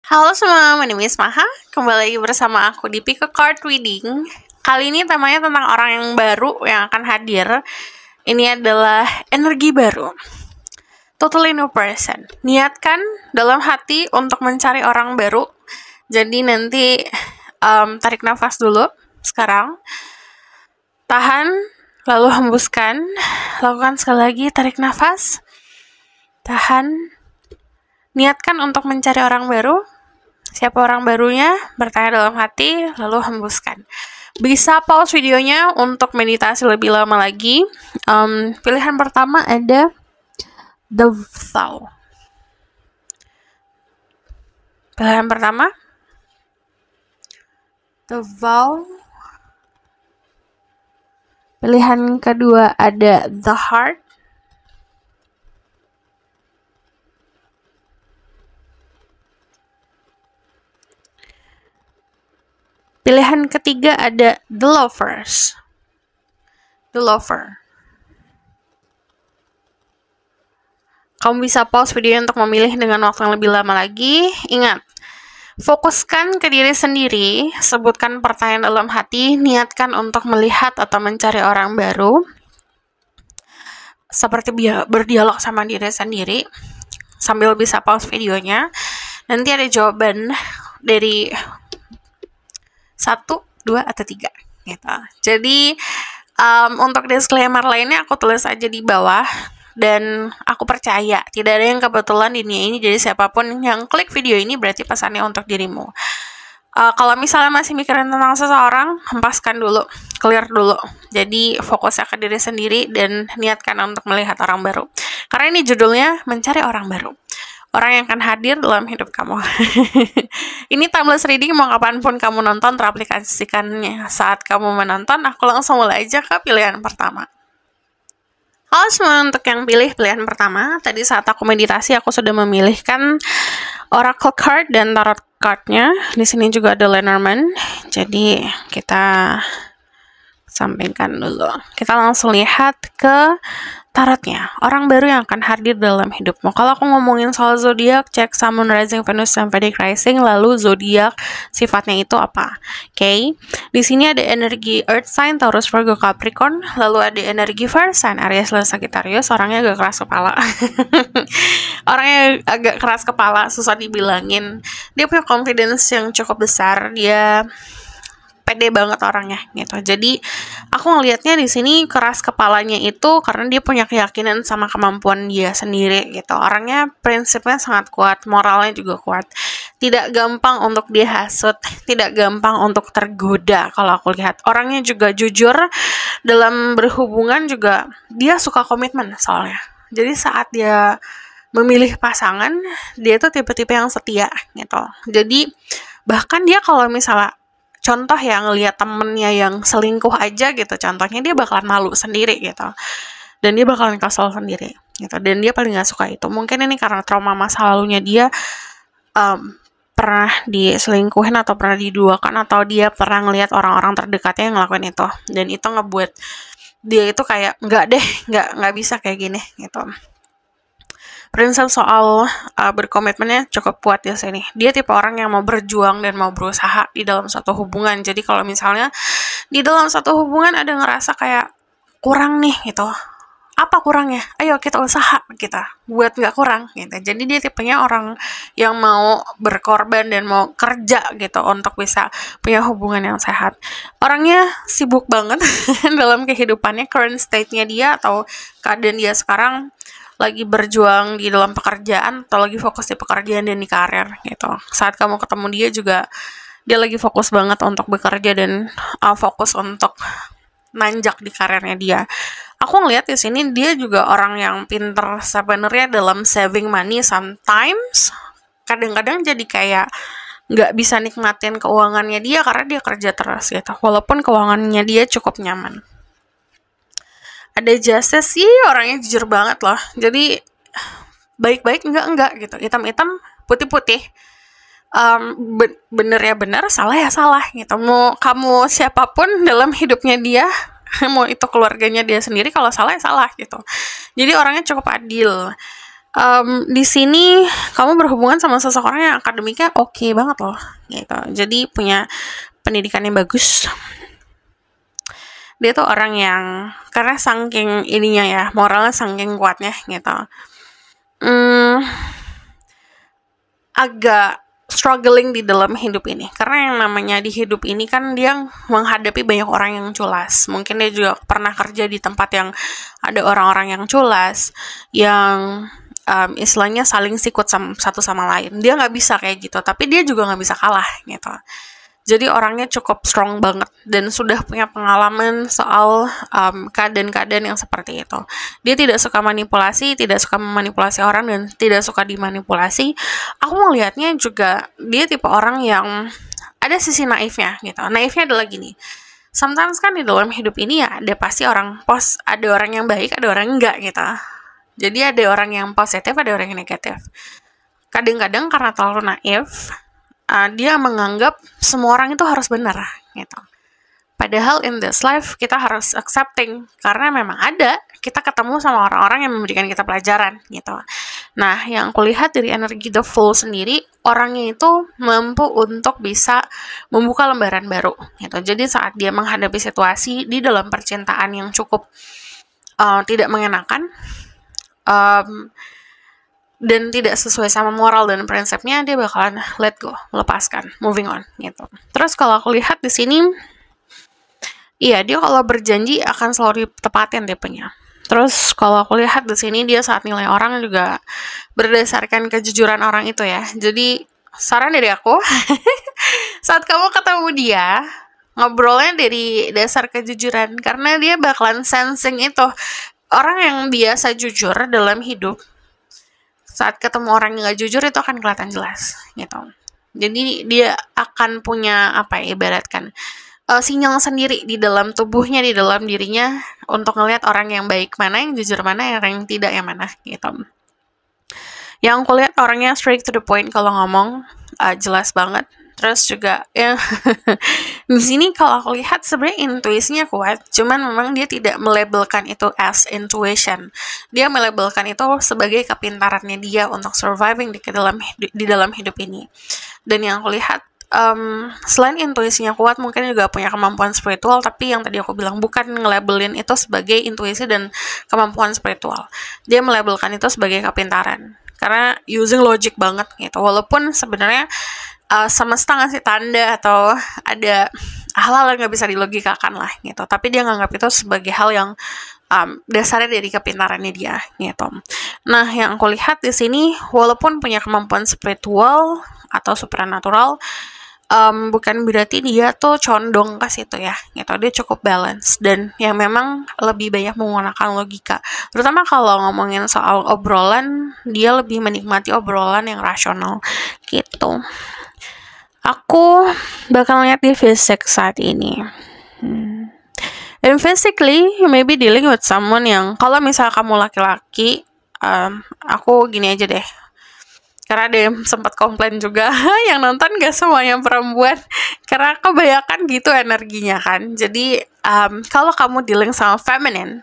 Halo semua, my name is Maha. Kembali lagi bersama aku di Pick a Card Reading. Kali ini temanya tentang orang yang baru yang akan hadir. Ini adalah energi baru. Totally new person. Niatkan dalam hati untuk mencari orang baru. Jadi nanti tarik nafas dulu sekarang. Tahan, lalu hembuskan. Lakukan sekali lagi, tarik nafas. Tahan. Niatkan untuk mencari orang baru. Siapa orang barunya? Bertanya dalam hati, lalu hembuskan. Bisa pause videonya untuk meditasi lebih lama lagi. Pilihan pertama ada The Vow. Pilihan pertama The Vow. Pilihan kedua ada The Heart. Pilihan ketiga ada The Lovers. The Lover. Kamu bisa pause video untuk memilih dengan waktu yang lebih lama lagi. Ingat, fokuskan ke diri sendiri, sebutkan pertanyaan dalam hati, niatkan untuk melihat atau mencari orang baru. Seperti berdialog sama diri sendiri, sambil bisa pause videonya. Nanti ada jawaban dari 1, 2, atau 3 gitu. Jadi untuk disclaimer lainnya aku tulis aja di bawah, dan aku percaya tidak ada yang kebetulan di dunia ini. Jadi siapapun yang klik video ini berarti pesannya untuk dirimu. Kalau misalnya masih mikirin tentang seseorang, hempaskan dulu, clear dulu. Jadi fokusnya ke diri sendiri dan niatkan untuk melihat orang baru. Karena ini judulnya mencari orang baru. Orang yang akan hadir dalam hidup kamu. Ini timeless reading, mau kapanpun kamu nonton, teraplikasikannya saat kamu menonton. Aku langsung mulai aja ke pilihan pertama. Halo semua, untuk yang pilih pilihan pertama, tadi saat aku meditasi aku sudah memilihkan Oracle card dan Tarot cardnya. Di sini juga ada Lenormand. Jadi kita sampaikan dulu. Kita langsung lihat ke tarotnya. Orang baru yang akan hadir dalam hidupmu. Kalau aku ngomongin soal zodiak, cek Sun, Moon, Rising, Venus, dan Vedic Rising. Lalu zodiak sifatnya itu apa? Oke. Di sini ada energi Earth sign, Taurus, Virgo, Capricorn. Lalu ada energi Fire sign, Aries, Leo, Sagittarius. Orangnya agak keras kepala. Orangnya agak keras kepala, susah dibilangin. Dia punya confidence yang cukup besar. Dia pede banget orangnya gitu. Jadi aku ngelihatnya di sini keras kepalanya itu karena dia punya keyakinan sama kemampuan dia sendiri gitu. Orangnya prinsipnya sangat kuat, moralnya juga kuat. Tidak gampang untuk dihasut, tidak gampang untuk tergoda. Kalau aku lihat orangnya juga jujur dalam berhubungan, juga dia suka komitmen soalnya. Jadi saat dia memilih pasangan, dia tuh tipe-tipe yang setia gitu. Jadi bahkan dia kalau misalnya contoh ya ngelihat temennya yang selingkuh aja gitu, contohnya dia bakalan malu sendiri gitu, dan dia bakalan kesel sendiri gitu, dan dia paling gak suka itu. Mungkin ini karena trauma masa lalunya dia, pernah diselingkuhin atau pernah diduakan, atau dia pernah ngelihat orang-orang terdekatnya yang ngelakuin itu, dan itu ngebuat dia itu kayak nggak bisa kayak gini gitu. Prinsip soal berkomitmennya cukup kuat di sini. Dia tipe orang yang mau berjuang dan mau berusaha di dalam suatu hubungan. Jadi kalau misalnya di dalam suatu hubungan ada ngerasa kayak kurang nih gitu, apa kurangnya? Ayo kita usaha kita buat nggak kurang gitu. Jadi dia tipenya orang yang mau berkorban dan mau kerja gitu untuk bisa punya hubungan yang sehat. Orangnya sibuk banget dalam kehidupannya, current state-nya dia atau keadaan dia sekarang lagi berjuang di dalam pekerjaan atau lagi fokus di pekerjaan dan di karir gitu. Saat kamu ketemu dia juga, dia lagi fokus banget untuk bekerja dan fokus untuk nanjak di karirnya dia. Aku ngeliat di sini dia juga orang yang pinter sebenarnya dalam saving money. Sometimes kadang-kadang jadi kayak nggak bisa nikmatin keuangannya dia karena dia kerja terus gitu, walaupun keuangannya dia cukup nyaman. Ada Justice sih, orangnya jujur banget loh. Jadi baik-baik enggak gitu, hitam-hitam putih-putih. Bener ya bener, salah ya salah gitu. Mau kamu siapapun dalam hidupnya dia, mau itu keluarganya dia sendiri, kalau salah ya salah gitu. Jadi orangnya cukup adil. Di sini kamu berhubungan sama seseorang yang akademiknya oke banget loh, gitu. Jadi punya pendidikan yang bagus. Dia tuh orang yang karena saking ininya ya, moralnya saking kuatnya gitu. Agak struggling di dalam hidup ini, karena yang namanya di hidup ini kan dia menghadapi banyak orang yang culas. Mungkin dia juga pernah kerja di tempat yang ada orang-orang yang culas, yang istilahnya saling sikut satu sama lain. Dia nggak bisa kayak gitu, tapi dia juga nggak bisa kalah gitu. Jadi orangnya cukup strong banget dan sudah punya pengalaman soal keadaan-keadaan yang seperti itu. Dia tidak suka manipulasi, tidak suka memanipulasi orang, dan tidak suka dimanipulasi. Aku melihatnya juga dia tipe orang yang ada sisi naifnya gitu. Naifnya adalah gini. Sometimes kan di dalam hidup ini ya ada pasti ada orang yang baik, ada orang yang enggak gitu. Jadi ada orang yang positif, ada orang yang negatif. Kadang-kadang karena terlalu naif, dia menganggap semua orang itu harus benar gitu. Padahal in this life kita harus accepting, karena memang kita ketemu sama orang-orang yang memberikan kita pelajaran gitu. Nah, yang aku lihat dari energi The Fool sendiri, orangnya itu mampu untuk bisa membuka lembaran baru gitu. Jadi saat dia menghadapi situasi di dalam percintaan yang cukup tidak mengenakan, dan tidak sesuai sama moral dan prinsipnya, dia bakalan let go, melepaskan, moving on gitu. Terus kalau aku lihat di sini, iya, dia kalau berjanji akan selalu ditepatin DP-nya. Terus kalau aku lihat di sini, dia saat nilai orang juga berdasarkan kejujuran orang itu ya. Jadi saran dari aku, saat kamu ketemu dia, ngobrolnya dari dasar kejujuran, karena dia bakalan sensing itu. Orang yang biasa jujur dalam hidup, saat ketemu orang yang gak jujur itu akan kelihatan jelas gitu. Jadi dia akan punya ibaratkan sinyal sendiri di dalam tubuhnya, di dalam dirinya, untuk ngelihat orang yang baik mana, yang jujur mana, yang tidak yang mana gitu. Yang aku lihat orangnya straight to the point kalau ngomong, jelas banget. Terus juga ya di sini kalau aku lihat sebenarnya intuisinya kuat, cuman memang dia tidak melabelkan itu as intuition. Dia melabelkan itu sebagai kepintarannya dia untuk surviving di dalam hidup ini. Dan yang aku lihat selain intuisinya kuat, mungkin juga punya kemampuan spiritual, tapi yang tadi aku bilang bukan ngelabelin itu sebagai intuisi dan kemampuan spiritual. Dia melabelkan itu sebagai kepintaran. Karena using logic banget gitu. Walaupun sebenarnya semesta ngasih tanda atau ada hal-hal yang nggak bisa dilogikakan lah gitu, tapi dia nganggap itu sebagai hal yang dasarnya dari kepintarannya dia gitu. Nah, yang aku lihat di sini, walaupun punya kemampuan spiritual atau supernatural, bukan berarti dia tuh condong ke situ ya gitu. Dia cukup balance dan yang memang lebih banyak menggunakan logika, terutama kalau ngomongin soal obrolan. Dia lebih menikmati obrolan yang rasional gitu. Aku bakal lihat di fisik saat ini. And physically, you may be dealing with someone yang, kalau misal kamu laki-laki, aku gini aja deh. Karena ada yang sempat komplain juga, yang nonton gak semuanya perempuan. Karena kebanyakan gitu energinya kan. Jadi, kalau kamu dealing sama feminine,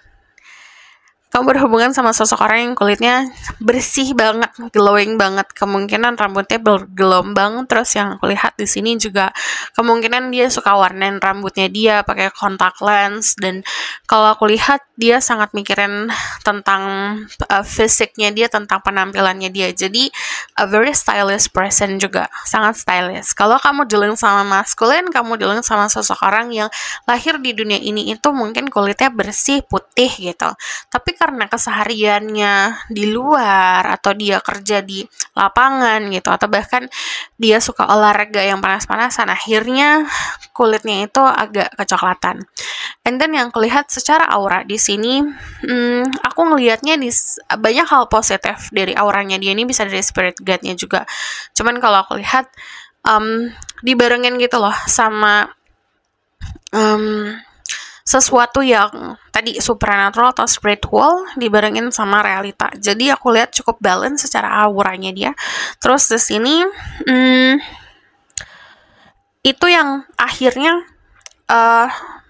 kamu berhubungan sama seseorang yang kulitnya bersih banget, glowing banget, kemungkinan rambutnya bergelombang. Terus yang aku lihat di sini juga kemungkinan dia suka warnain rambutnya dia pakai kontak lens. Dan kalau aku lihat dia sangat mikirin tentang fisiknya dia, tentang penampilannya dia. Jadi a very stylish person juga, sangat stylish. Kalau kamu dealing sama maskulin, kamu dealing sama seseorang yang lahir di dunia ini itu mungkin kulitnya bersih, putih gitu. Tapi karena kesehariannya di luar, atau dia kerja di lapangan gitu, atau bahkan dia suka olahraga yang panas-panasan, akhirnya kulitnya itu agak kecoklatan. And then yang kulihat secara aura di sini, aku ngelihatnya banyak hal positif dari auranya dia ini, bisa dari spirit guide-nya juga. Cuman kalau aku lihat dibarengin gitu loh sama sesuatu yang tadi supernatural atau spiritual dibarengin sama realita. Jadi aku lihat cukup balance secara auranya dia. Terus di sini itu yang akhirnya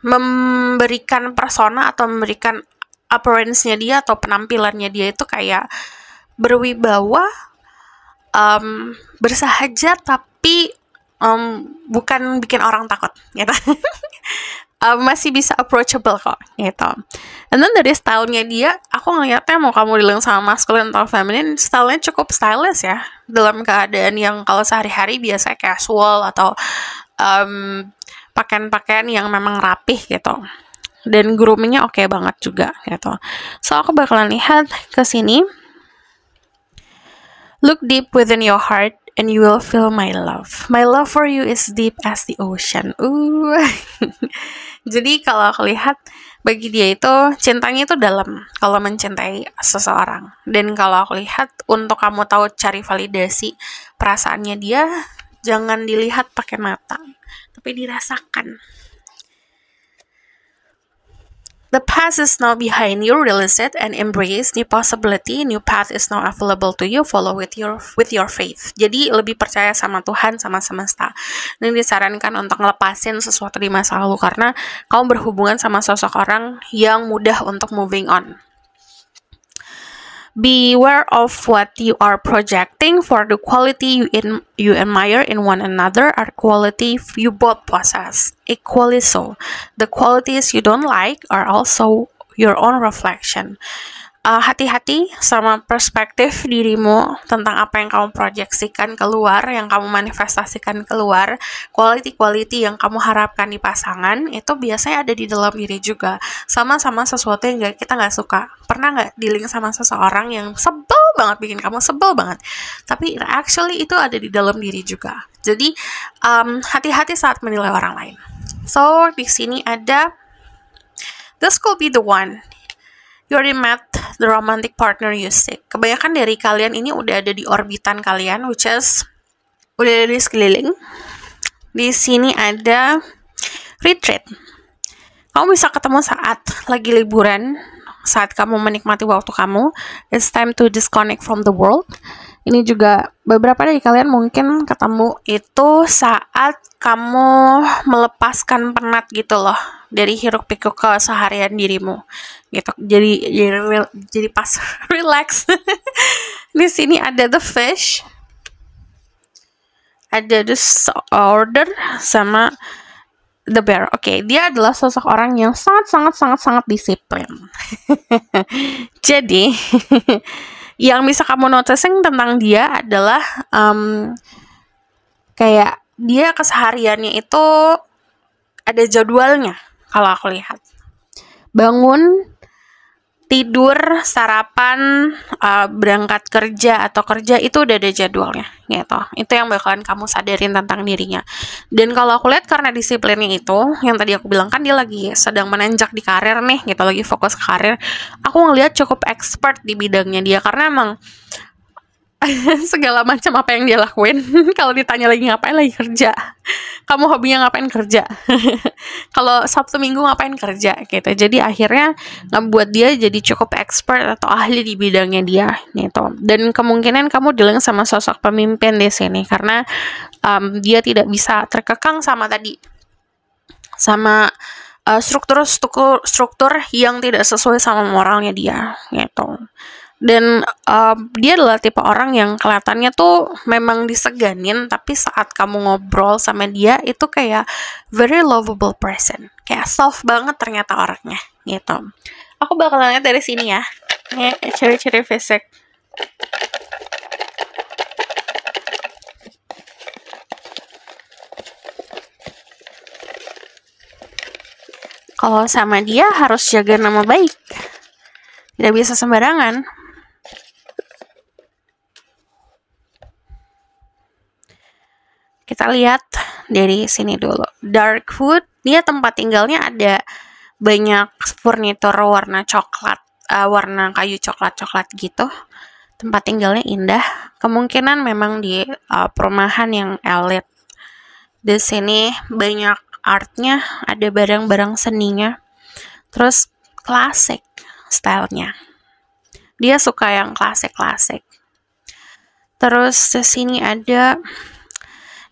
memberikan persona atau memberikan appearance-nya dia atau penampilannya dia itu kayak berwibawa, bersahaja, tapi bukan bikin orang takut gitu. Masih bisa approachable kok gitu. And then dari stylenya dia, aku ngeliatnya mau kamu bilang sama masculine atau feminine, stylenya cukup stylish ya, dalam keadaan yang kalau sehari-hari biasa casual atau pakaian-pakaian yang memang rapih gitu. Dan groomingnya oke banget juga gitu. So aku bakalan lihat ke sini. Look deep within your heart and you will feel my love. My love for you is deep as the ocean. Jadi kalau aku lihat, bagi dia itu cintanya itu dalam kalau mencintai seseorang. Dan kalau aku lihat, untuk kamu tahu cari validasi perasaannya dia, jangan dilihat pakai mata, tapi dirasakan. The past is now behind you, release it and embrace new possibility. New path is now available to you, follow with your faith. Jadi lebih percaya sama Tuhan, sama semesta. Ini disarankan untuk ngelepasin sesuatu di masa lalu, karena kamu berhubungan sama sosok orang yang mudah untuk moving on. Beware of what you are projecting, for the quality you admire in one another are quality you both possess, equally so. The qualities you don't like are also your own reflection. Hati-hati sama perspektif dirimu tentang apa yang kamu proyeksikan keluar, yang kamu manifestasikan keluar. Quality yang kamu harapkan di pasangan itu biasanya ada di dalam diri juga. Sama-sama sesuatu yang kita nggak suka. Pernah nggak dealing sama seseorang yang sebel banget, bikin kamu sebel banget, tapi actually itu ada di dalam diri juga. Jadi hati-hati saat menilai orang lain. So di sini ada, this could be the one. You already met the romantic partner you seek. Kebanyakan dari kalian ini udah ada di orbitan kalian, which is udah ada di sekeliling. Di sini ada retreat. Kamu bisa ketemu saat lagi liburan, saat kamu menikmati waktu kamu. It's time to disconnect from the world. Ini juga beberapa dari kalian mungkin ketemu itu saat kamu melepaskan penat gitu loh, dari hiruk pikuk keseharian dirimu gitu. Jadi pas relax. Di sini ada the fish, ada the order, sama the bear. Oke, dia adalah sosok orang yang sangat disiplin. Jadi yang bisa kamu noticing tentang dia adalah kayak dia kesehariannya itu ada jadwalnya. Kalau aku lihat, bangun, tidur, sarapan, berangkat kerja atau kerja, itu udah ada jadwalnya gitu. Itu yang bakalan kamu sadarin tentang dirinya. Dan kalau aku lihat, karena disiplinnya itu yang tadi aku bilang, kan dia lagi sedang menanjak di karir nih gitu, lagi fokus ke karir. Aku ngelihat cukup expert di bidangnya dia, karena emang segala macam apa yang dia lakuin. Kalau ditanya lagi ngapain, lagi kerja. Kamu hobinya ngapain, kerja. Kalau Sabtu Minggu ngapain, kerja gitu. Jadi akhirnya ngebuat dia jadi cukup expert atau ahli di bidangnya dia gitu. Dan kemungkinan kamu dealing sama sosok pemimpin di sini, karena dia tidak bisa terkekang sama struktur yang tidak sesuai sama moralnya dia gitu. Dan dia adalah tipe orang yang kelihatannya tuh memang diseganin, tapi saat kamu ngobrol sama dia itu kayak very lovable person, kayak soft banget ternyata orangnya gitu. Aku bakal lihat dari sini ya, ini ciri-ciri fisik. Kalau sama dia harus jaga nama baik, tidak bisa sembarangan. Kita lihat dari sini dulu. Darkwood, dia tempat tinggalnya ada banyak furnitur warna coklat, warna kayu coklat gitu. Tempat tinggalnya indah. Kemungkinan memang di perumahan yang elit. Di sini banyak artnya, ada barang-barang seninya. Terus klasik stylenya. Dia suka yang klasik. Terus di sini ada,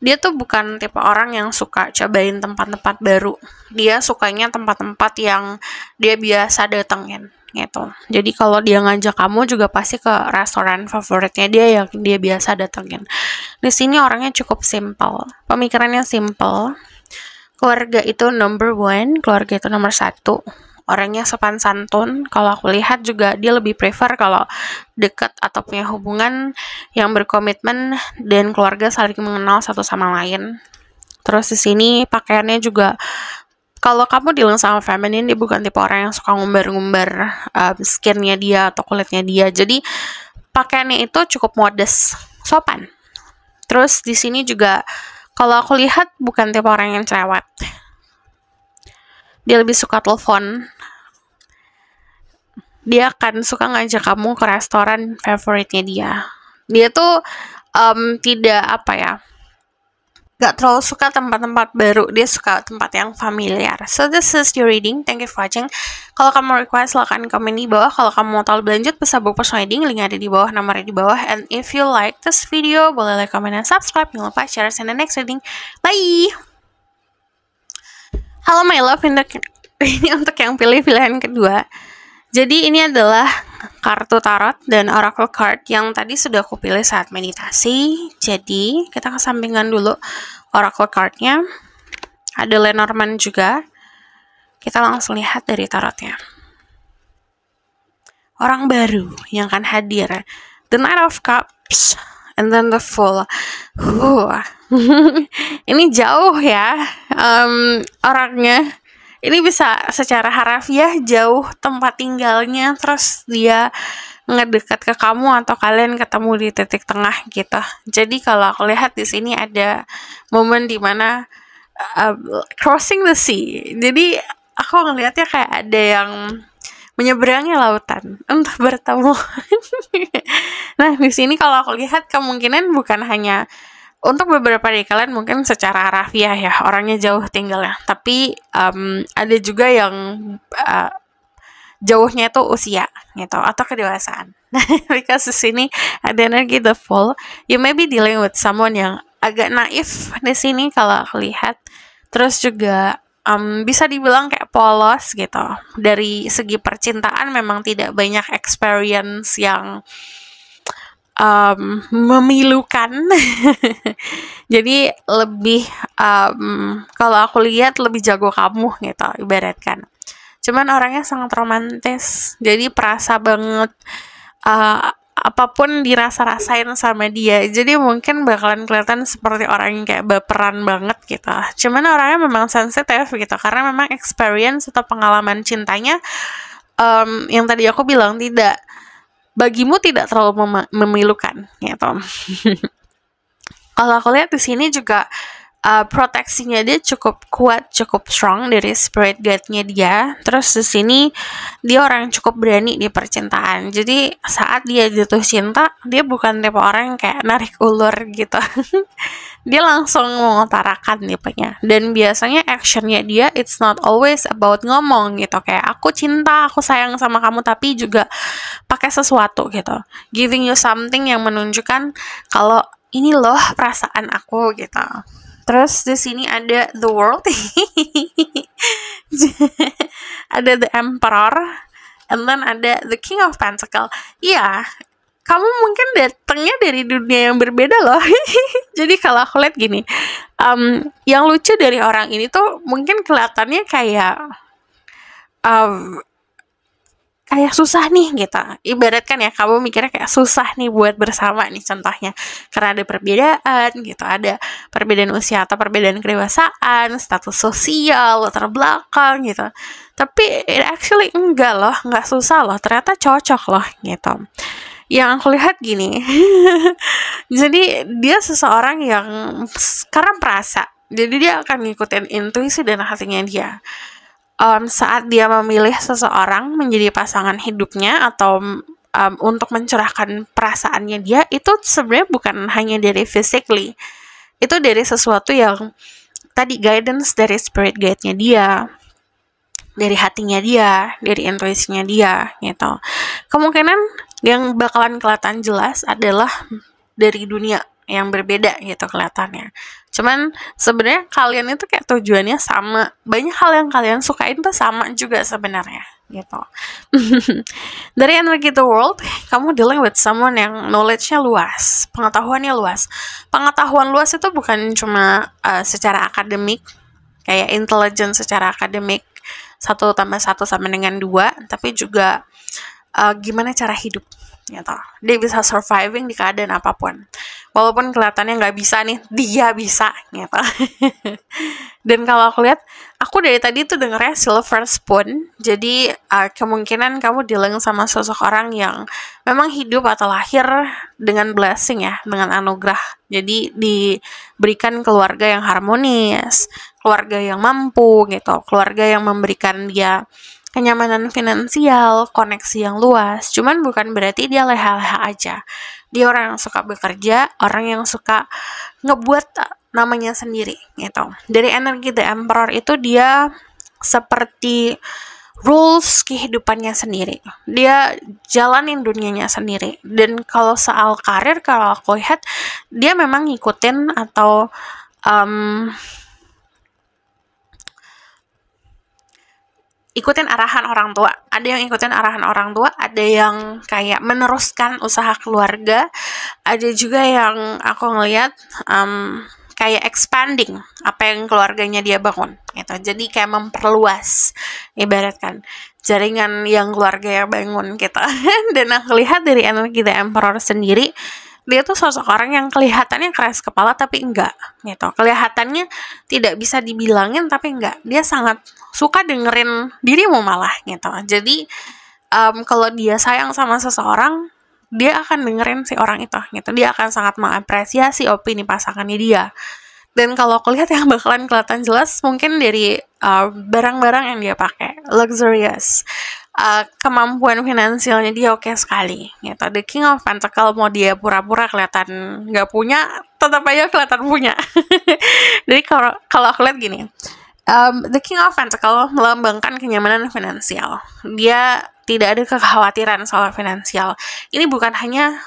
dia tuh bukan tipe orang yang suka cobain tempat-tempat baru. Dia sukanya tempat-tempat yang dia biasa datengin gitu. Jadi kalau dia ngajak kamu juga pasti ke restoran favoritnya dia yang dia biasa datengin. Di sini orangnya cukup simple, pemikirannya simple. Keluarga itu number one, keluarga itu nomor satu. Orangnya sopan santun. Kalau aku lihat juga dia lebih prefer kalau dekat atau punya hubungan yang berkomitmen dan keluarga saling mengenal satu sama lain. Terus di sini pakaiannya juga, kalau kamu dealing sama feminin, dia bukan tipe orang yang suka ngumbar-ngumbar skinnya dia atau kulitnya dia. Jadi pakaiannya itu cukup modest, sopan. Terus di sini juga kalau aku lihat bukan tipe orang yang cerewet. Dia lebih suka telepon. Dia akan suka ngajak kamu ke restoran favoritnya dia. Dia tuh tidak gak terlalu suka tempat-tempat baru. Dia suka tempat yang familiar. So this is your reading. Thank you for watching. Kalau kamu request, silahkan komen di bawah. Kalau kamu mau tahu lebih lanjut, bisa book personal reading. Link ada di bawah, nomornya di bawah. And if you like this video, boleh like, comment, dan subscribe. Jangan lupa share in the next reading. Bye! Halo my love, ini untuk yang pilih pilihan kedua. Jadi ini adalah kartu tarot dan oracle card yang tadi sudah aku pilih saat meditasi. Jadi kita kesampingkan dulu oracle cardnya. Ada Lenormand juga. Kita langsung lihat dari tarotnya. Orang baru yang akan hadir. The Knight of Cups and then the Fool. Ini jauh ya orangnya. Ini bisa secara harafiah jauh tempat tinggalnya, terus dia ngedekat ke kamu atau kalian ketemu di titik tengah gitu. Jadi kalau aku lihat di sini ada momen dimana crossing the sea. Jadi aku ngelihatnya kayak ada yang menyeberangi lautan untuk bertemu. Nah di sini kalau aku lihat kemungkinan bukan hanya untuk beberapa dari kalian mungkin secara harafiah ya orangnya jauh tinggalnya, tapi ada juga yang jauhnya itu usia gitu atau kedewasaan. Because di sini ada energi the Fool. You may be dealing with someone yang agak naif di sini kalau aku lihat. Terus juga bisa dibilang kayak polos gitu. Dari segi percintaan memang tidak banyak experience yang memilukan. Jadi lebih kalau aku lihat lebih jago kamu gitu ibaratkan. Cuman orangnya sangat romantis. Jadi perasa banget apapun dirasa-rasain sama dia. Jadi mungkin bakalan kelihatan seperti orang yang kayak baperan banget gitu. Cuman orangnya memang sensitif gitu karena memang experience atau pengalaman cintanya yang tadi aku bilang bagimu tidak terlalu memilukan gitu. Kalau aku lihat di sini juga proteksinya dia cukup kuat, cukup strong dari spirit guide-nya dia. Terus di sini dia orang yang cukup berani di percintaan. Jadi saat dia jatuh cinta, dia bukan tipe orang yang kayak narik ulur gitu. Dia langsung mengutarakan tipenya. Dan biasanya actionnya dia it's not always about ngomong gitu kayak aku cinta, aku sayang sama kamu, tapi juga pakai sesuatu gitu. Giving you something yang menunjukkan kalau ini loh perasaan aku gitu. Terus di sini ada the World. Ada the Emperor, and then ada the King of Pentacles. Iya, kamu mungkin datangnya dari dunia yang berbeda loh. Jadi kalau aku lihat gini, yang lucu dari orang ini tuh mungkin kelihatannya kayak susah nih gitu. Ibaratkan ya kamu mikirnya kayak susah nih buat bersama nih contohnya. Karena ada perbedaan gitu, ada perbedaan usia atau perbedaan kedewasaan, status sosial, latar belakang gitu. Tapi it actually enggak loh, enggak susah loh. Ternyata cocok loh gitu. Yang aku lihat gini. Jadi dia seseorang yang sekarang perasa. Jadi dia akan ngikutin intuisi dan hatinya dia. Saat dia memilih seseorang menjadi pasangan hidupnya atau untuk mencurahkan perasaannya dia, itu sebenarnya bukan hanya dari physically, itu dari sesuatu yang tadi guidance dari spirit guide-nya dia, dari hatinya dia, dari intuisinya dia gitu. Kemungkinan yang bakalan kelihatan jelas adalah dari dunia yang berbeda gitu kelihatannya. Cuman sebenarnya kalian itu kayak tujuannya sama. Banyak hal yang kalian sukain tuh sama juga sebenarnya gitu. Dari energi the world, kamu dealing with someone yang knowledge-nya luas, pengetahuannya luas. Pengetahuan luas itu bukan cuma secara akademik, kayak intelligence secara akademik, 1 tambah 1 sama dengan 2, tapi juga gimana cara hidup gitu. Dia bisa surviving di keadaan apapun. Walaupun kelihatannya nggak bisa nih, dia bisa gitu. Dan kalau aku lihat, aku dari tadi tuh dengernya silver spoon. Jadi kemungkinan kamu dealing sama sosok orang yang memang hidup atau lahir dengan blessing ya, dengan anugerah. Jadi diberikan keluarga yang harmonis, keluarga yang mampu gitu, keluarga yang memberikan dia kenyamanan finansial, koneksi yang luas. Cuman bukan berarti dia leha-leha aja. Dia orang yang suka bekerja, orang yang suka ngebuat namanya sendiri gitu. Dari energi The Emperor itu dia seperti rules kehidupannya sendiri. Dia jalanin dunianya sendiri. Dan kalau soal karir, kalau aku lihat, dia memang ngikutin atau ikutin arahan orang tua. Ada yang ikutin arahan orang tua, ada yang kayak meneruskan usaha keluarga, ada juga yang aku ngeliat kayak expanding apa yang keluarganya dia bangun gitu. Jadi kayak memperluas, ibaratkan jaringan yang keluarga yang bangun gitu. Dan aku lihat dari energi The Emperor sendiri, dia tuh sosok orang yang kelihatannya keras kepala tapi enggak gitu. Kelihatannya tidak bisa dibilangin tapi enggak. Dia sangat suka dengerin dirimu malah gitu. Jadi kalau dia sayang sama seseorang, dia akan dengerin si orang itu gitu. Dia akan sangat mengapresiasi opini pasangannya dia. Dan kalau aku lihat yang bakalan kelihatan jelas mungkin dari barang-barang yang dia pakai, luxurious. Kemampuan finansialnya dia oke sekali gitu. The King of Pentacles mau dia pura-pura kelihatan nggak punya, tetap aja kelihatan punya. Jadi kalau aku lihat gini, The King of Pentacles melambangkan kenyamanan finansial. Dia tidak ada kekhawatiran soal finansial. Ini bukan hanya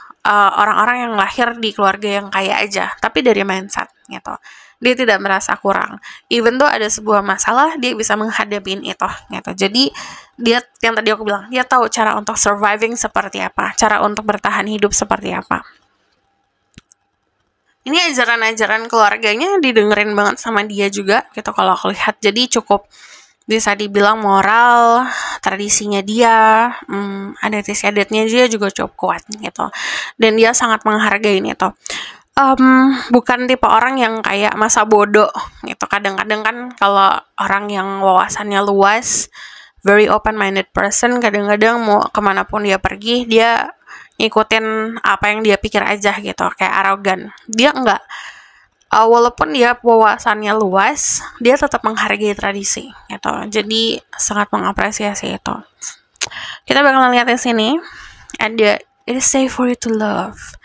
orang-orang yang lahir di keluarga yang kaya aja, tapi dari mindset gitu. Dia tidak merasa kurang. Even though ada sebuah masalah, dia bisa menghadapiin itu gitu. Jadi dia, yang tadi aku bilang, dia tahu cara untuk surviving seperti apa, cara untuk bertahan hidup seperti apa. Ini ajaran-ajaran keluarganya didengerin banget sama dia juga gitu kalau aku lihat. Jadi cukup bisa dibilang moral, tradisinya dia, adat istiadatnya dia juga cukup kuat gitu. Dan dia sangat menghargai itu. Bukan tipe orang yang kayak masa bodoh gitu. Kadang-kadang kan kalau orang yang wawasannya luas, very open-minded person, kadang-kadang mau kemanapun dia pergi, dia ngikutin apa yang dia pikir aja gitu, kayak arogan. Dia enggak. Walaupun dia wawasannya luas, dia tetap menghargai tradisi gitu. Jadi sangat mengapresiasi itu. Kita bakalan lihat di sini ada, it is safe for you to love.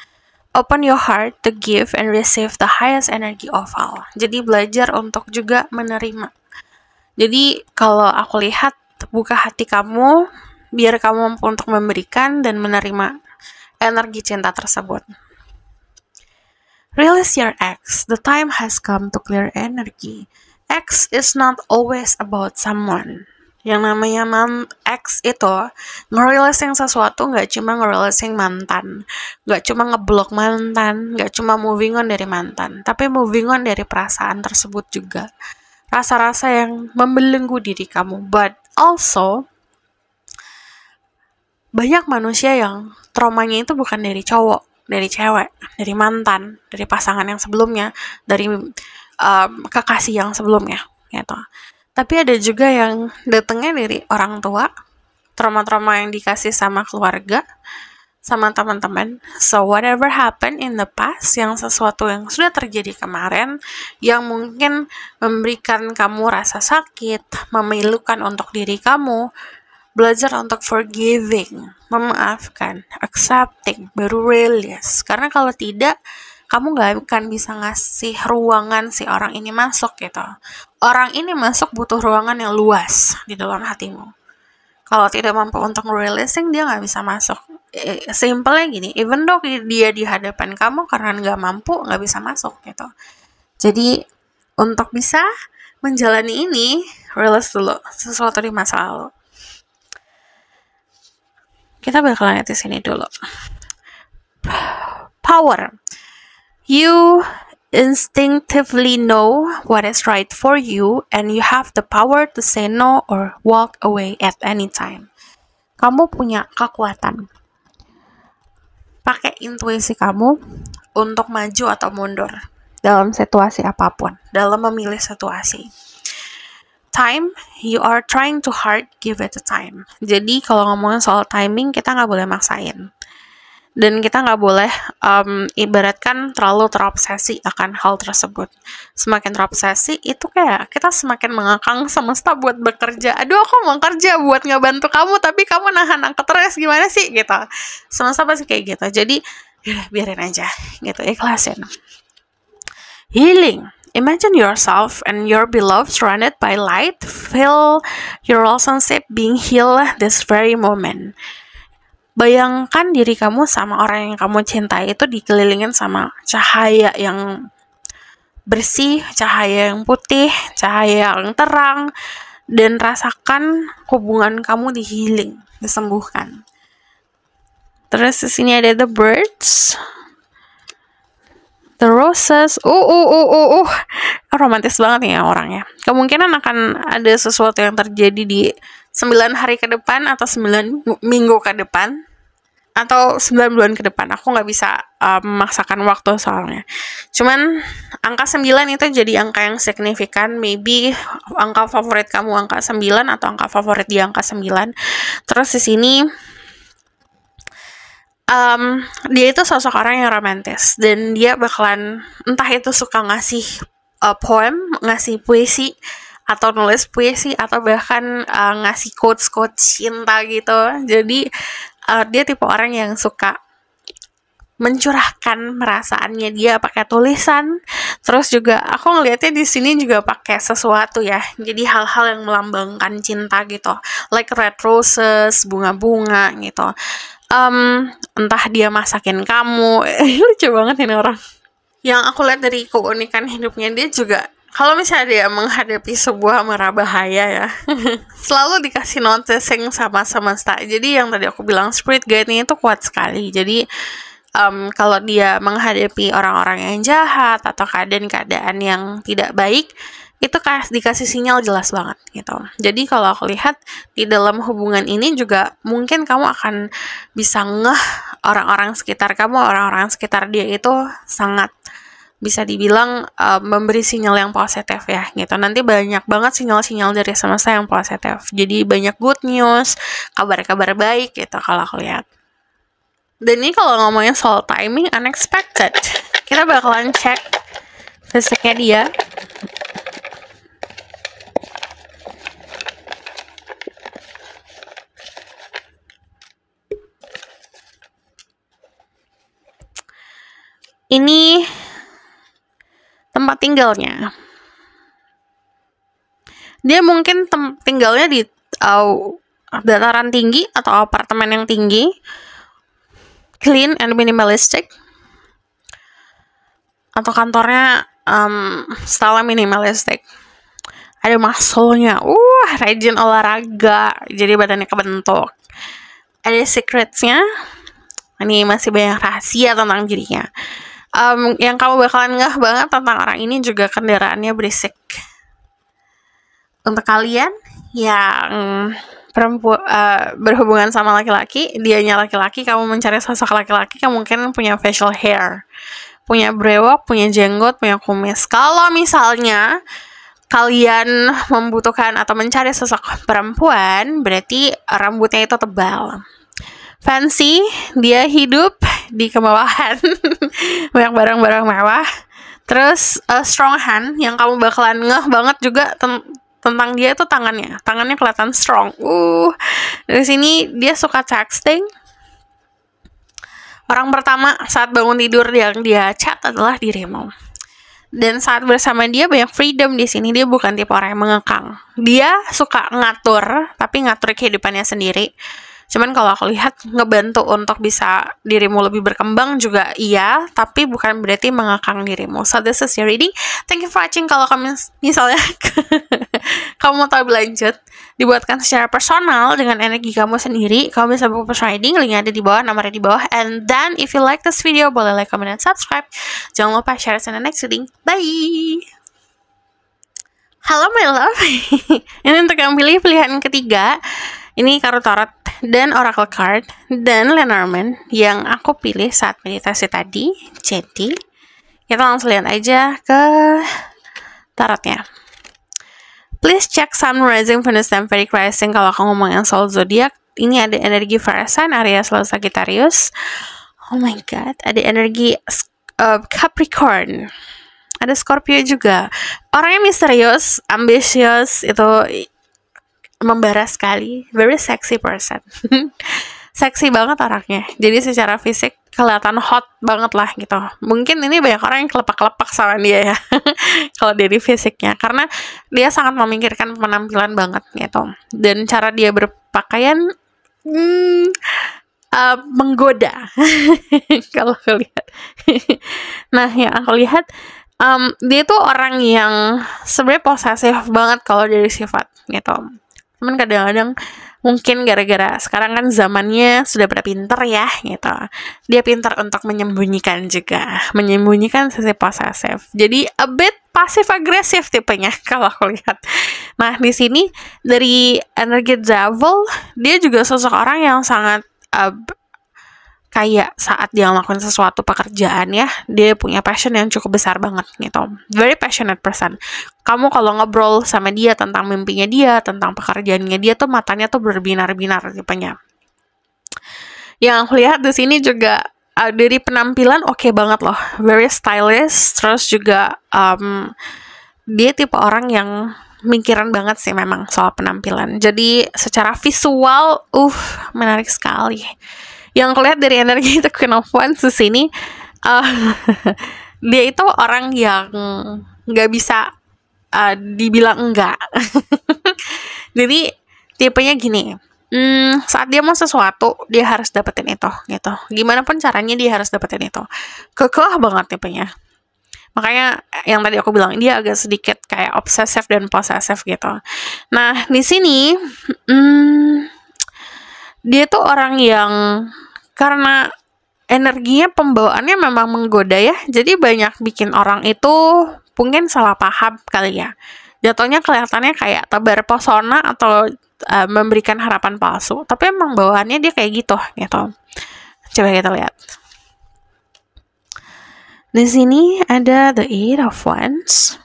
Open your heart to give and receive the highest energy of all. Jadi belajar untuk juga menerima. Jadi kalau aku lihat, buka hati kamu, biar kamu mampu untuk memberikan dan menerima energi cinta tersebut. Release your ex. The time has come to clear energy. Ex is not always about someone. Yang namanya ex itu nge-releasing sesuatu, nggak cuma nge-releasing mantan, nggak cuma ngeblok mantan, nggak cuma moving on dari mantan, tapi moving on dari perasaan tersebut juga, rasa-rasa yang membelenggu diri kamu. But also banyak manusia yang traumanya itu bukan dari cowok, dari cewek, dari mantan, dari pasangan yang sebelumnya, dari kekasih yang sebelumnya gitu. Tapi ada juga yang datangnya dari orang tua, trauma-trauma yang dikasih sama keluarga, sama teman-teman. So whatever happened in the past, yang sesuatu yang sudah terjadi kemarin, yang mungkin memberikan kamu rasa sakit, memilukan untuk diri kamu, belajar untuk forgiving, memaafkan, accepting, baru release. Karena kalau tidak, kamu gak akan bisa ngasih ruangan si orang ini masuk gitu. Orang ini masuk butuh ruangan yang luas di dalam hatimu. Kalau tidak mampu untuk releasing, dia gak bisa masuk. simpelnya gini, even though dia di hadapan kamu karena nggak mampu, nggak bisa masuk gitu. Jadi untuk bisa menjalani ini, release dulu sesuatu di masa lalu. Kita bakalan lihat di sini dulu. Power. You instinctively know what is right for you and you have the power to say no or walk away at any time. Kamu punya kekuatan. Pakai intuisi kamu untuk maju atau mundur dalam situasi apapun, dalam memilih situasi. Time, you are trying to hard, give it a time. Jadi kalau ngomongin soal timing, kita nggak boleh maksain. Dan kita nggak boleh ibaratkan terlalu terobsesi akan hal tersebut. Semakin terobsesi, itu kayak kita semakin mengekang semesta buat bekerja. Aduh, aku mau kerja buat ngebantu kamu, tapi kamu nahan angkat stres, gimana sih? Gitu. Semesta pasti kayak gitu. Jadi, biarin aja. Gitu, ikhlasin. Healing. Imagine yourself and your beloved surrounded by light. Feel your relationship being healed this very moment. Bayangkan diri kamu sama orang yang kamu cintai itu dikelilingin sama cahaya yang bersih, cahaya yang putih, cahaya yang terang, dan rasakan hubungan kamu di healing, disembuhkan. Terus di sini ada the birds, the roses. Romantis banget nih ya orangnya. Kemungkinan akan ada sesuatu yang terjadi di 9 hari ke depan atau 9 minggu ke depan atau 9 bulan ke depan. Aku nggak bisa memaksakan waktu soalnya. Cuman angka 9 itu jadi angka yang signifikan. Maybe angka favorit kamu angka 9 atau angka favorit dia angka 9. Terus di sini dia itu sosok orang yang romantis dan dia bakalan entah itu suka ngasih poem, ngasih puisi atau nulis puisi atau bahkan ngasih quotes cinta gitu. Jadi dia tipe orang yang suka mencurahkan perasaannya dia pakai tulisan. Terus juga aku ngelihatnya di sini juga pakai sesuatu ya. Jadi hal-hal yang melambangkan cinta gitu. Like red roses, bunga-bunga gitu. Entah dia masakin kamu. Lucu banget ini orang. Yang aku lihat dari keunikan hidupnya dia juga, kalau misalnya dia menghadapi sebuah mara bahaya ya, selalu dikasih noticing sama semesta. Jadi yang tadi aku bilang spirit guide-nya itu kuat sekali. Jadi kalau dia menghadapi orang-orang yang jahat atau keadaan-keadaan yang tidak baik, itu dikasih sinyal jelas banget gitu. Jadi kalau aku lihat di dalam hubungan ini juga mungkin kamu akan bisa ngeh orang-orang sekitar kamu, orang-orang sekitar dia itu sangat bisa dibilang memberi sinyal yang positif ya gitu. Nanti banyak banget sinyal-sinyal dari semesta yang positif. Jadi banyak good news, kabar-kabar baik gitu kalau aku lihat. Dan ini kalau ngomongin soal timing unexpected, kita bakalan cek fisiknya dia. Ini tempat tinggalnya. Dia mungkin tinggalnya di dataran tinggi atau apartemen yang tinggi, clean and minimalistic, atau kantornya style minimalistic. Ada muscle-nya, rajin olahraga, jadi badannya kebentuk. Ada secrets-nya. Ini masih banyak rahasia tentang dirinya. Yang kamu bakalan ngeh banget tentang orang ini juga kendaraannya berisik. Untuk kalian yang berhubungan sama laki-laki, dianya laki-laki, kamu mencari sosok laki-laki yang mungkin punya facial hair, punya brewok, punya jenggot, punya kumis. Kalau misalnya kalian membutuhkan atau mencari sosok perempuan, berarti rambutnya itu tebal. Fancy, dia hidup di kemewahan, banyak barang-barang mewah. Terus strong hand, yang kamu bakalan ngeh banget juga tentang dia itu tangannya kelihatan strong. Dari sini dia suka texting. Orang pertama saat bangun tidur yang dia chat adalah dirimu. Dan saat bersama dia banyak freedom di sini. Dia bukan tipe orang yang mengekang. Dia suka ngatur, tapi ngatur kehidupannya sendiri. Cuman kalau aku lihat ngebantu untuk bisa dirimu lebih berkembang juga iya, tapi bukan berarti mengekang dirimu. So this is your reading. Thank you for watching. Kalau kamu misalnya kamu mau tahu lebih lanjut, dibuatkan secara personal dengan energi kamu sendiri, kamu bisa buka personal reading, linknya ada di bawah, nomornya di bawah. And then if you like this video, boleh like, comment, dan subscribe. Jangan lupa share in the next reading. Bye! Halo my love. Ini untuk yang pilih pilihan ketiga. Ini kartu tarot dan oracle card dan Lenormand yang aku pilih saat meditasi tadi. Jadi kita langsung lihat aja ke tarotnya. Please check Sun, Rising, Venus, dan Vedic Rising. Kalau aku ngomongin soal zodiak, ini ada energi Fire Sign, Aries, Leo, Sagittarius. Oh my god, ada energi Capricorn. Ada Scorpio juga. Orangnya misterius, ambisius, itu membara sekali. Very sexy person. Seksi banget orangnya. Jadi secara fisik kelihatan hot banget lah gitu. Mungkin ini banyak orang yang kelepak-kelepak sama dia ya. Kalau dari fisiknya. Karena dia sangat memikirkan penampilan banget gitu. Dan cara dia berpakaian menggoda. Kalau aku lihat. Nah, yang aku lihat dia tuh orang yang sebenarnya posesif banget kalau dari sifat gitu. Cuman kadang-kadang mungkin gara-gara sekarang kan zamannya sudah pada pinter ya gitu. Dia pintar untuk menyembunyikan juga, menyembunyikan sisi posesif. Jadi a bit pasif agresif tipenya kalau aku lihat. Nah, di sini dari energi Devil, dia juga sosok orang yang sangat kayak saat dia melakukan sesuatu pekerjaan ya, dia punya passion yang cukup besar banget gitu. Very passionate person. Kamu kalau ngobrol sama dia tentang mimpinya dia, tentang pekerjaannya dia tuh matanya tuh berbinar-binar tipenya. Yang aku lihat di sini juga dari penampilan oke banget loh. Very stylish, terus juga dia tipe orang yang mikiran banget sih memang soal penampilan. Jadi secara visual menarik sekali. Yang aku lihat dari energi itu Queen of Wands di sini, dia itu orang yang nggak bisa dibilang enggak. Jadi tipenya gini, saat dia mau sesuatu dia harus dapetin itu gitu. Gimana pun caranya dia harus dapetin itu. Kekeh banget tipenya. Makanya yang tadi aku bilang dia agak sedikit kayak obsesif dan posesif gitu. Nah di sini dia tuh orang yang karena energinya pembawaannya memang menggoda ya, jadi banyak bikin orang itu mungkin salah paham kali ya. Jatuhnya kelihatannya kayak tebar pesona atau memberikan harapan palsu, tapi emang bawaannya dia kayak gitu gitu. Coba kita lihat. Di sini ada the Eight of Wands.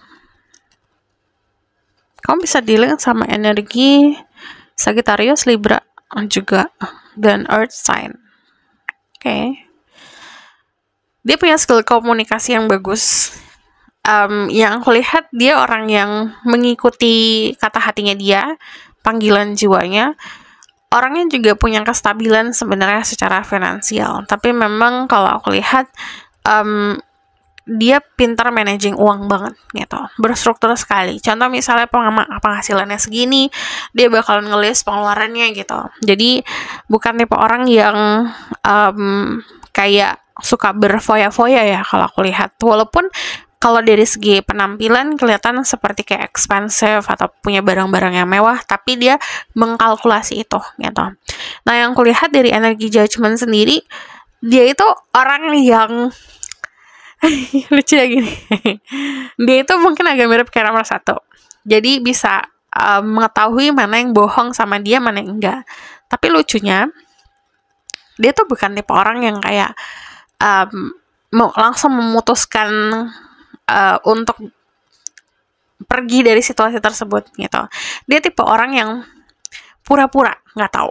Kamu bisa dealing sama energi Sagittarius, Libra juga, dan Earth sign. Oke. Dia punya skill komunikasi yang bagus. Yang aku lihat dia orang yang mengikuti kata hatinya dia, panggilan jiwanya. Orangnya juga punya kestabilan sebenarnya secara finansial. Tapi memang kalau aku lihat dia pintar managing uang banget gitu, berstruktur sekali. Contoh misalnya penghasilannya segini, dia bakalan ngelis pengeluarannya gitu. Jadi bukan tipe orang yang kayak suka berfoya-foya ya kalau aku lihat. Walaupun kalau dari segi penampilan kelihatan seperti kayak expensive atau punya barang-barang yang mewah, tapi dia mengkalkulasi itu gitu. Nah yang aku lihat dari energi judgment sendiri, dia itu orang yang lucu ya gini. Dia itu mungkin agak mirip kayak nomor 1. Jadi bisa mengetahui mana yang bohong sama dia, mana yang enggak. Tapi lucunya dia tuh bukan tipe orang yang kayak mau langsung memutuskan untuk pergi dari situasi tersebut gitu. Dia tipe orang yang pura-pura nggak tahu.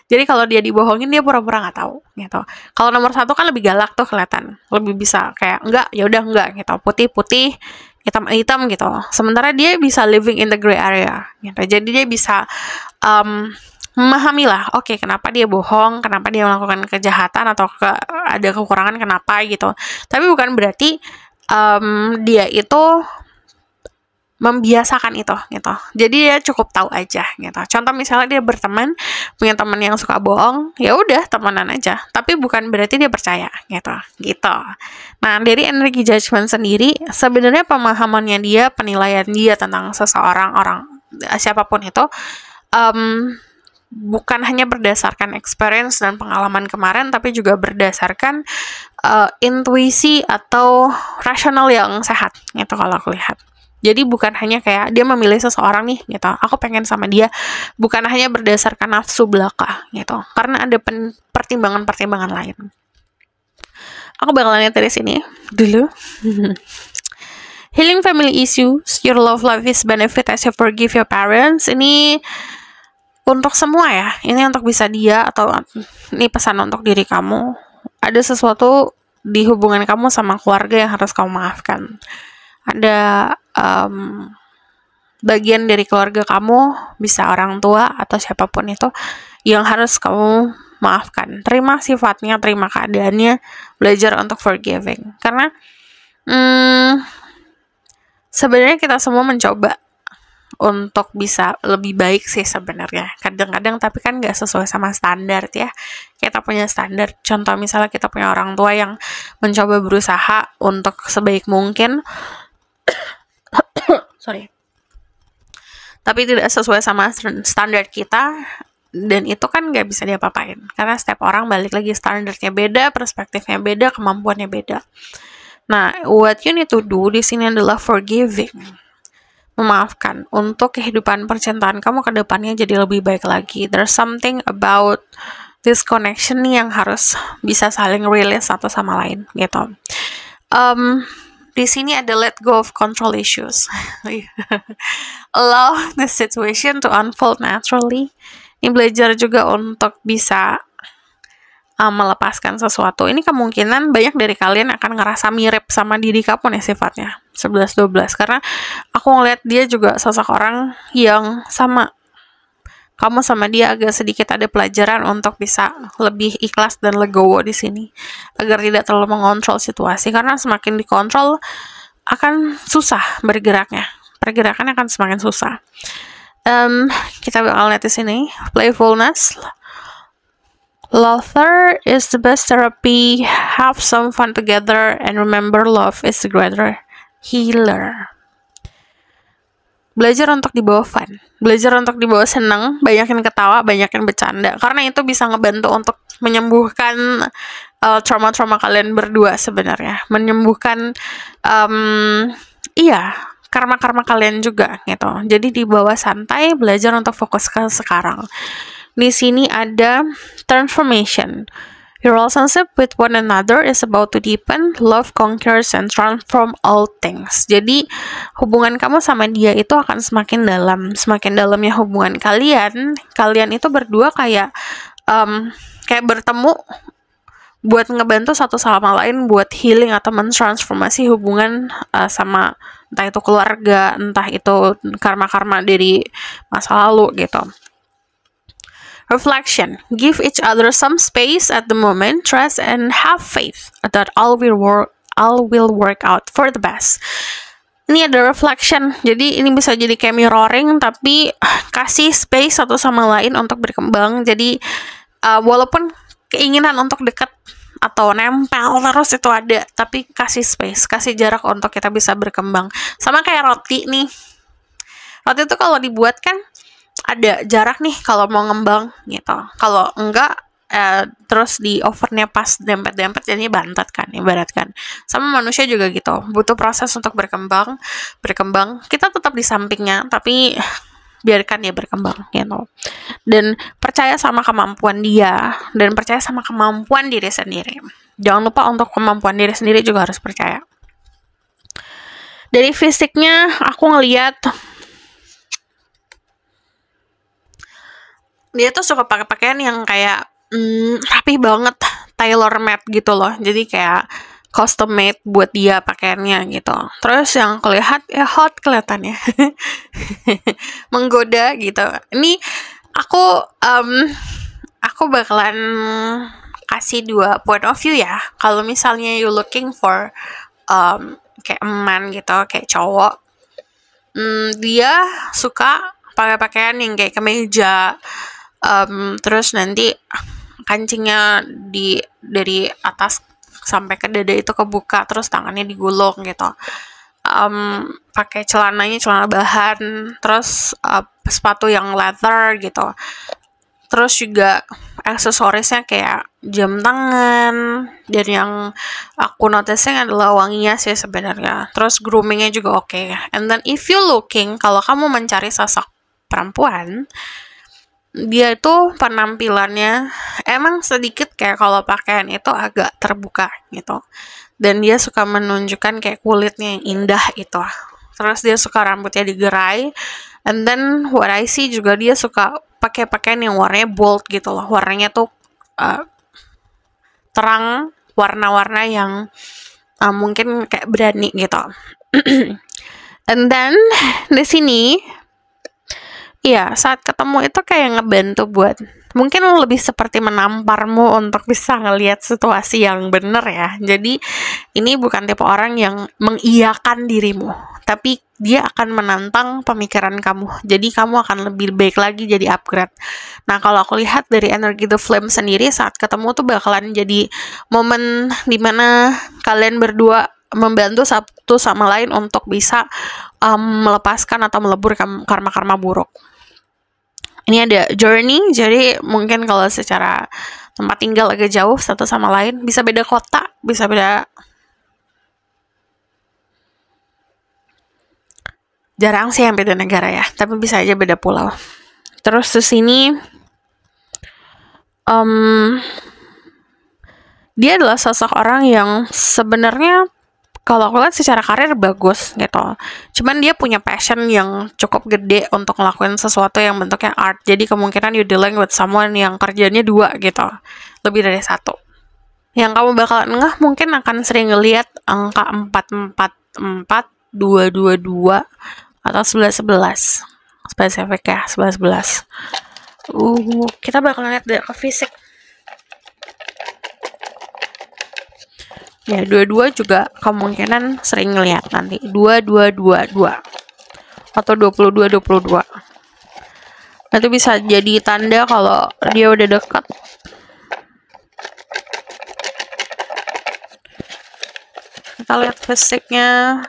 Jadi kalau dia dibohongin dia pura-pura nggak tahu gitu. Kalau nomor 1 kan lebih galak tuh kelihatan, lebih bisa kayak enggak ya udah enggak gitu, putih-putih, hitam-hitam gitu. Sementara dia bisa living in the gray area gitu. Jadi dia bisa memahami lah, oke, kenapa dia bohong, kenapa dia melakukan kejahatan atau ada kekurangan kenapa gitu. Tapi bukan berarti dia itu membiasakan itu gitu. Jadi dia cukup tahu aja gitu. Contoh misalnya dia berteman, punya teman yang suka bohong, ya udah temenan aja. Tapi bukan berarti dia percaya gitu. Gitu. Nah, dari energi judgment sendiri, sebenarnya pemahamannya dia, penilaian dia tentang seseorang, siapapun itu, bukan hanya berdasarkan experience dan pengalaman kemarin, tapi juga berdasarkan intuisi atau rasional yang sehat gitu kalau aku lihat. Jadi bukan hanya kayak dia memilih seseorang nih gitu, aku pengen sama dia, bukan hanya berdasarkan nafsu belaka gitu, karena ada pertimbangan-pertimbangan lain. Aku bakalan lihat dari sini dulu. Healing family issues, your love life is benefit as you forgive your parents. Ini untuk semua ya, ini untuk bisa dia, atau ini pesan untuk diri kamu. Ada sesuatu di hubungan kamu sama keluarga yang harus kamu maafkan. Ada bagian dari keluarga kamu, bisa orang tua atau siapapun itu, yang harus kamu maafkan. Terima sifatnya, terima keadaannya, belajar untuk forgiving. Karena sebenarnya kita semua mencoba untuk bisa lebih baik sih sebenarnya. Kadang-kadang tapi kan nggak sesuai sama standar ya. Kita punya standar. Contoh misalnya kita punya orang tua yang mencoba berusaha untuk sebaik mungkin, tapi tidak sesuai sama standar kita, dan itu kan nggak bisa diapa-apain. Karena setiap orang balik lagi standarnya beda, perspektifnya beda, kemampuannya beda. Nah, what you need to do di sini adalah forgiving, memaafkan, untuk kehidupan percintaan kamu ke depannya jadi lebih baik lagi. There's something about this connection yang harus bisa saling release satu sama lain gitu. Di sini ada let go of control issues. Allow the situation to unfold naturally. Ini belajar juga untuk bisa melepaskan sesuatu. Ini kemungkinan banyak dari kalian akan ngerasa mirip sama diri kamu nih sifatnya 11-12, karena aku ngeliat dia juga sosok orang yang sama kamu, sama dia agak sedikit ada pelajaran untuk bisa lebih ikhlas dan legowo di sini, agar tidak terlalu mengontrol situasi, karena semakin dikontrol akan susah bergeraknya, pergerakannya akan semakin susah. Kita bakal lihat di sini playfulness. Laughter is the best therapy. Have some fun together and remember love is the greater healer. Belajar untuk dibawa fun, belajar untuk dibawa senang, banyakin ketawa, banyakin bercanda, karena itu bisa ngebantu untuk menyembuhkan trauma-trauma kalian berdua sebenarnya, menyembuhkan karma-karma kalian juga gitu. Jadi dibawa santai, belajar untuk fokus ke sekarang. Di sini ada transformation. Your relationship with one another is about to deepen, love conquers and transform all things. Jadi hubungan kamu sama dia itu akan semakin dalam. Semakin dalamnya hubungan kalian itu berdua kayak bertemu buat ngebantu satu sama lain, buat healing atau mentransformasi hubungan sama entah itu keluarga, entah itu karma-karma dari masa lalu gitu. Reflection. Give each other some space at the moment. Trust and have faith that all will work out for the best. Ini ada reflection. Jadi ini bisa jadi kayak mirroring, tapi kasih space satu sama lain untuk berkembang. Jadi walaupun keinginan untuk dekat atau nempel terus itu ada, tapi kasih space, kasih jarak untuk kita bisa berkembang. Sama kayak roti nih. Roti itu kalau dibuat kan ada jarak nih kalau mau ngembang gitu. Kalau enggak terus di ovennya pas dempet-dempet jadinya bantat kan, ibaratkan. Sama manusia juga gitu, butuh proses untuk berkembang. Kita tetap di sampingnya, tapi biarkan dia berkembang gitu. Dan percaya sama kemampuan dia, dan percaya sama kemampuan diri sendiri. Jangan lupa untuk kemampuan diri sendiri juga harus percaya. Dari fisiknya aku ngeliat dia tuh suka pakai pakaian yang kayak rapi banget, tailor made gitu loh. Jadi kayak custom made buat dia pakaiannya gitu. Terus yang aku lihat ya hot kelihatannya. Menggoda gitu. Ini aku bakalan kasih 2 point of view ya. Kalau misalnya you looking for kayak eman gitu, kayak cowok, Dia suka pakai pakaian yang kayak kemeja, terus nanti kancingnya dari atas sampai ke dada itu kebuka, terus tangannya digulung gitu. Pakai celana bahan, terus sepatu yang leather gitu. Terus juga aksesorisnya kayak jam tangan, dan yang aku noticing adalah wanginya sih sebenarnya. Terus groomingnya juga oke. And then if you looking, kalau kamu mencari sosok perempuan, dia itu penampilannya emang sedikit kayak kalau pakaian itu agak terbuka gitu. Dan dia suka menunjukkan kayak kulitnya yang indah itu. Terus dia suka rambutnya digerai. And then what I see juga dia suka pakai pakaian yang warnanya bold gitu loh. Warnanya tuh terang, warna-warna yang mungkin kayak berani gitu. And then di sini, iya, saat ketemu itu kayak ngebantu buat mungkin lebih seperti menamparmu untuk bisa ngelihat situasi yang bener ya. Jadi ini bukan tipe orang yang mengiyakan dirimu, tapi dia akan menantang pemikiran kamu. Jadi kamu akan lebih baik lagi, jadi upgrade. Nah, kalau aku lihat dari energi The Flame sendiri, saat ketemu tuh bakalan jadi momen dimana kalian berdua membantu satu sama lain untuk bisa melepaskan atau melebur karma-karma buruk. Ini ada journey, jadi mungkin kalau secara tempat tinggal agak jauh satu sama lain, bisa beda kota, bisa beda, jarang sih yang beda negara ya, tapi bisa aja beda pulau. Terus di sini dia adalah sosok orang yang sebenarnya kalau aku lihat secara karir bagus gitu. Cuman dia punya passion yang cukup gede untuk ngelakuin sesuatu yang bentuknya art. Jadi kemungkinan you dealing with someone yang kerjanya 2 gitu. Lebih dari 1. Yang kamu bakal ngeh mungkin akan sering ngeliat angka 444, 222, atau 1111. Spesifik ya, 1111. Kita bakal lihat dari ke fisik. Ya, 22 juga kemungkinan sering ngeliat nanti. 2222 atau 2222. Itu bisa jadi tanda kalau dia udah dekat. Kita lihat fisiknya.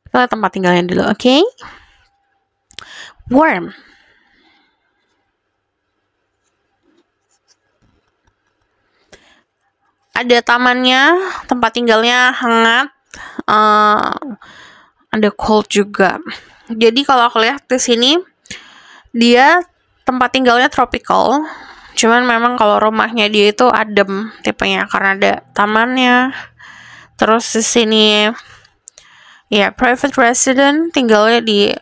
Kita lihat tempat tinggalnya dulu, oke? Warm. Ada tamannya, tempat tinggalnya hangat, ada cold juga. Jadi kalau aku lihat di sini, dia tempat tinggalnya tropical. Cuman memang kalau rumahnya dia itu adem tipenya karena ada tamannya. Terus di sini ya private resident, tinggalnya di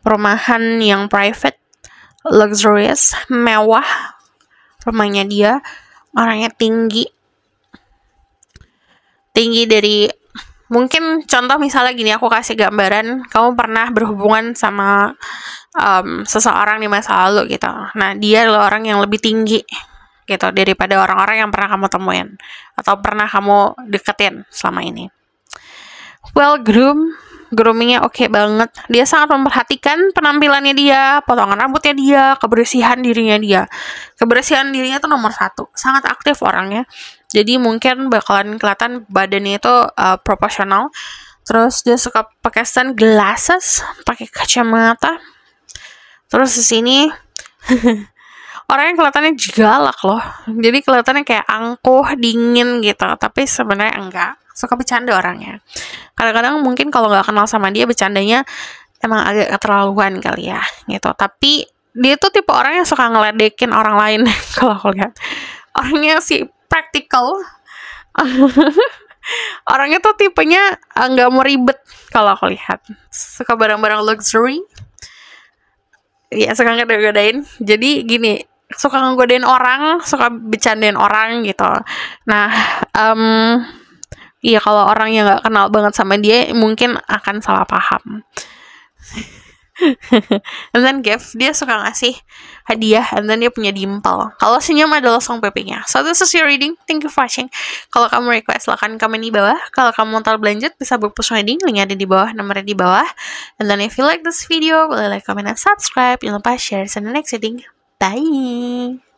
perumahan yang private, luxurious, mewah. Rumahnya dia orangnya tinggi dari, mungkin contoh misalnya gini, aku kasih gambaran, kamu pernah berhubungan sama seseorang di masa lalu gitu. Nah, dia adalah orang yang lebih tinggi gitu daripada orang-orang yang pernah kamu temuin atau pernah kamu deketin selama ini. Well groomingnya oke banget. Dia sangat memperhatikan penampilannya dia, potongan rambutnya dia, kebersihan dirinya dia. Kebersihan dirinya tuh nomor 1. Sangat aktif orangnya. Jadi mungkin bakalan kelihatan badannya itu proporsional. Terus dia suka pakai sunglasses, pakai kacamata. Terus di sini orangnya kelihatannya galak loh. Jadi kelihatannya kayak angkuh, dingin gitu. Tapi sebenarnya enggak. Suka bercanda orangnya. Kadang-kadang mungkin kalau nggak kenal sama dia, bercandanya emang agak keterlaluan kali ya gitu. Tapi dia tuh tipe orang yang suka ngeledekin orang lain. Kalau aku lihat orangnya sih praktikal. Orangnya tuh tipenya nggak mau ribet. Kalau aku lihat suka barang-barang luxury. Ya suka nggodain. Jadi gini, suka nggodain orang, suka bercandain orang gitu. Nah, iya, kalau orang yang nggak kenal banget sama dia mungkin akan salah paham. And then gift, dia suka ngasih hadiah, and then dia punya dimple. Kalau senyum adalah song PP-nya. So this is your reading. Thank you for watching. Kalau kamu request, silahkan komen di bawah. Kalau kamu mau berlanjut, bisa berpus reading. Linknya ada di bawah, nomornya di bawah. And then if you like this video, boleh like, comment, and subscribe. Jangan lupa share. See you in the next reading. Bye.